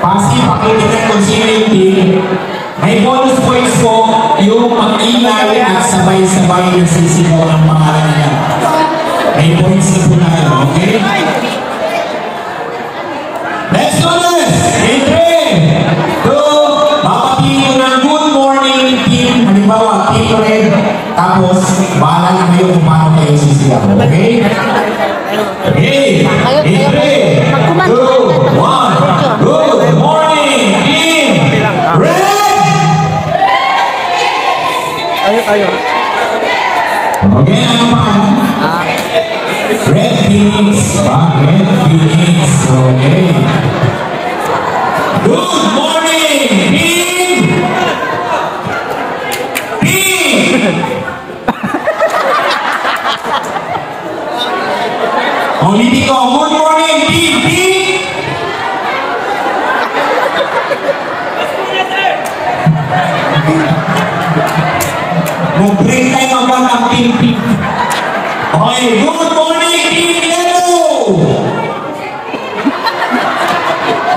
Pasi, pakitigan kung sino yung team. May bonus points po yung mag-ingay at sabay-sabay na sisigaw ng pangalan nila. May points na po na kayo, okay? Let's do this! In 3, 2, papatiin ko ng good morning team. Halimbawa, team red. Tapos, bahala na kayo kung paano kayo sisigaw, okay? Okay, in 3, 2, 1, good morning team red! Ayo. Okay, ano pa? Red Phoenix. Red Phoenix. Okay. Good morning, team! Team! Ulitin ko. Good morning, team! Team! Mag-break tayo hanggang ang team. Okay, good morning, team yellow!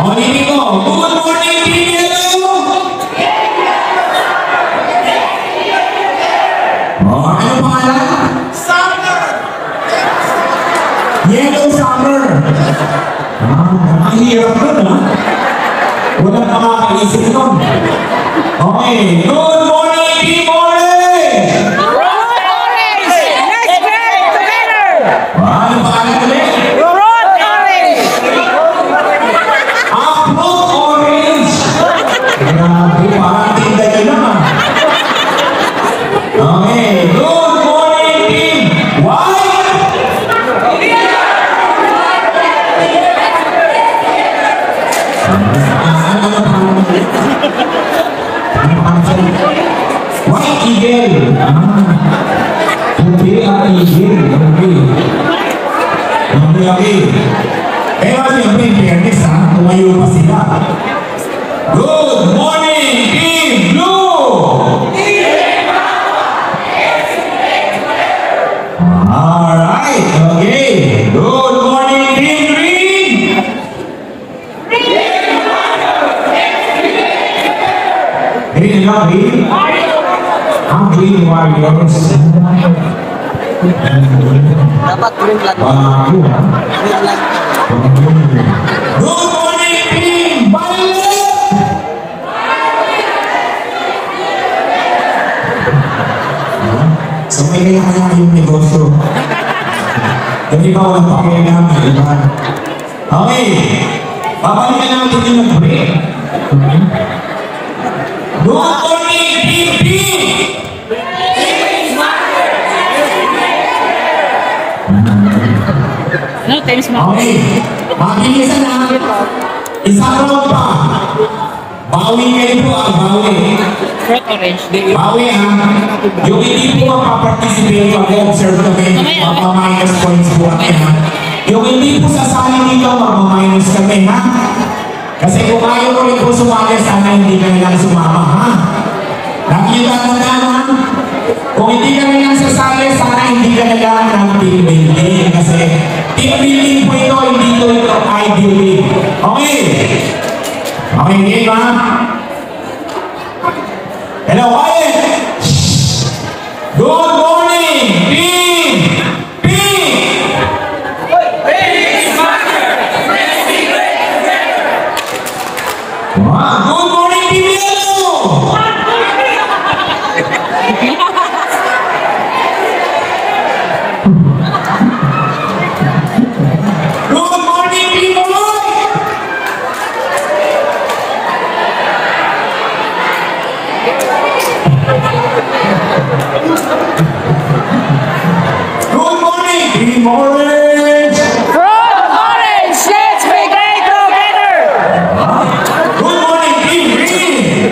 Ulitin ko. Good morning, team yellow! Ano pangalan? Summer! Yellow Summer! Ang hirap nun, ha? Walang makakaisip nun. Okay, good morning, team orange! Road orange! Let's break together! Ano pangalan ulit? Road orange! Upload orange! Grabe, parang tinda nyo lang, ha? Okay, good morning, team white! White Eagle. Puti at Eagle. Okay. Pero siyempre, in fairness, ha? Tumayo pa sila. Good morning, Team Blue! Alright, okay. Good morning, Team Green! Green na, Green? Ang Green Warriors. Dapat green lang. Bago, ha? Green lang. Good morning, Team Violet! So may kaya yung negosyo. Kasi ba walang pakialam, diba? Okay. Babalikan natin yung nag-break. Good morning, Team Team! No, tennis mo. Okay. Mabilisan na. Isang round pa. Bawi kayo po ang bawi. Road orange. Bawi ha. Yung hindi po makaparticipate mag-observe kami, magpa-minus points po kami ha. Yung hindi po sasali dito, magpa-minus kami ha. Kasi kung ayaw ko rin po sumali, sana hindi ka nilang sumama ha. Nakita mo na ha. Kung hindi ka nilang sasali, sana hindi ka nilang ng team building. Kasi team building po ito, hindi ito ideally. Okay. Okay, game ha. Hello, quiet! Good morning, team! Team! Wow, good morning, team yellow! Good morning, team white! Good morning, team orange! Road orange! Let's break together! Good morning, team green!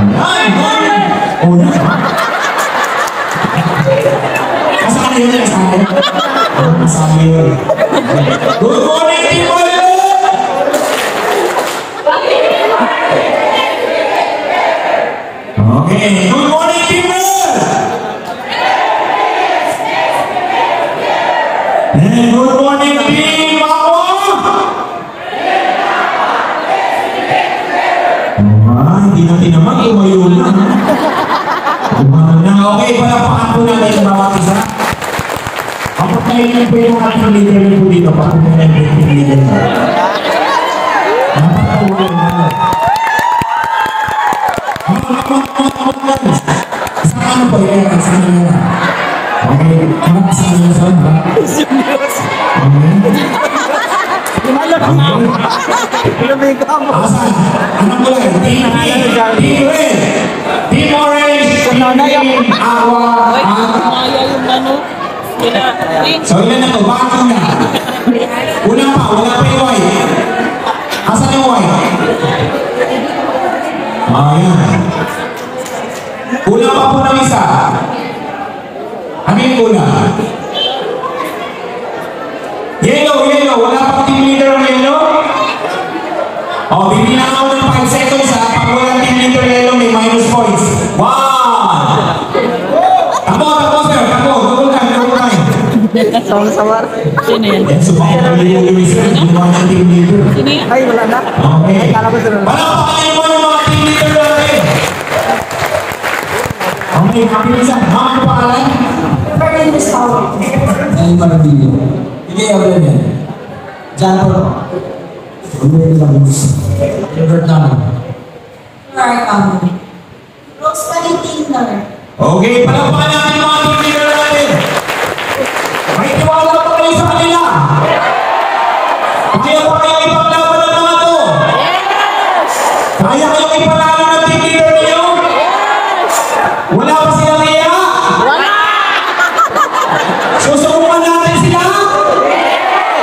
Good morning! Oh, yan. Kasama yun yan, kasama yun. Kasama yun. Good morning, team violet! Okay, good morning, team red! And good morning, team Mawar! Okay, palapakan po natin ang bawat isa. Kapag nailan po yung ating leader po dito, kapag nailan po yung leader po. Napakatulog na. Saan ano po yan? Saan ano yan? Okay, saan ano saan ba? Asan? Anong kulay? Team Red, Team Orange, Team Awa, Maya yung ano. So ilan na to? Bakit una? Una pa, wala pa yung white. Asan yung white? Ayan. Una pa po ng isa. Ano yung una? Yellow. Wala pang team leader ng yellow? O, bibigyan ako ng 5 seconds ha. Pag walang team leader yellow, may minus points. 1! Tamo, sir. Double time. Sama-sama. Sino yan? Yan, sumakot ang Luis Red. Ginawa ng team leader. Sino yan? Ay, wala na. Okay. Ay, kala ko sunod. Palakpakan mo yung mga team leader natin. Okay, kapilisan. Ano pangalan? Ay, Martillo. Hindi ako yan. Diyan po. Umili lang mo. Favorite namin. Rose Valentiner. Okay, palakpakan natin yung mga team leader natin. May tiwala pa kayo sa kanila. Kaya pa kayo ipaglaban ng mga to. Kaya kayo ipalalo ng team leader niyo? Wala pa silang iya? Susubukan natin sila?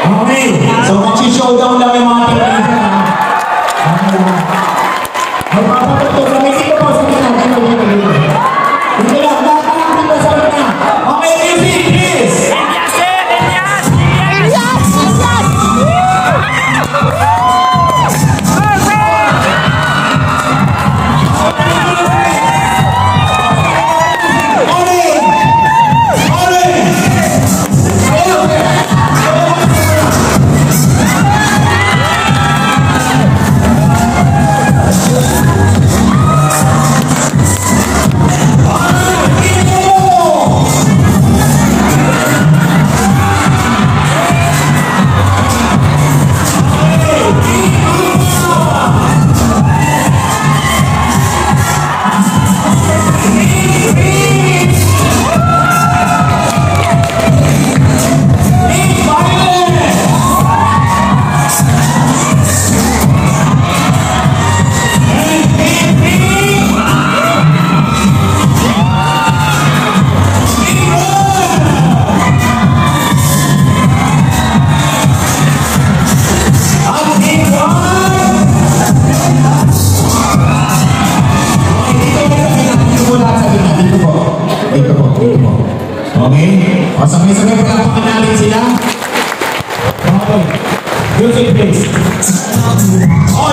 Okay, so mag-showdown lang yung mga team leader. Magpapatutok kami dito po sa dito. Hindi lang, lahat dito sa na. Okay, music, please! Okay? O, sabay-sabay palapakan natin sila. Okay. Music please. Oh,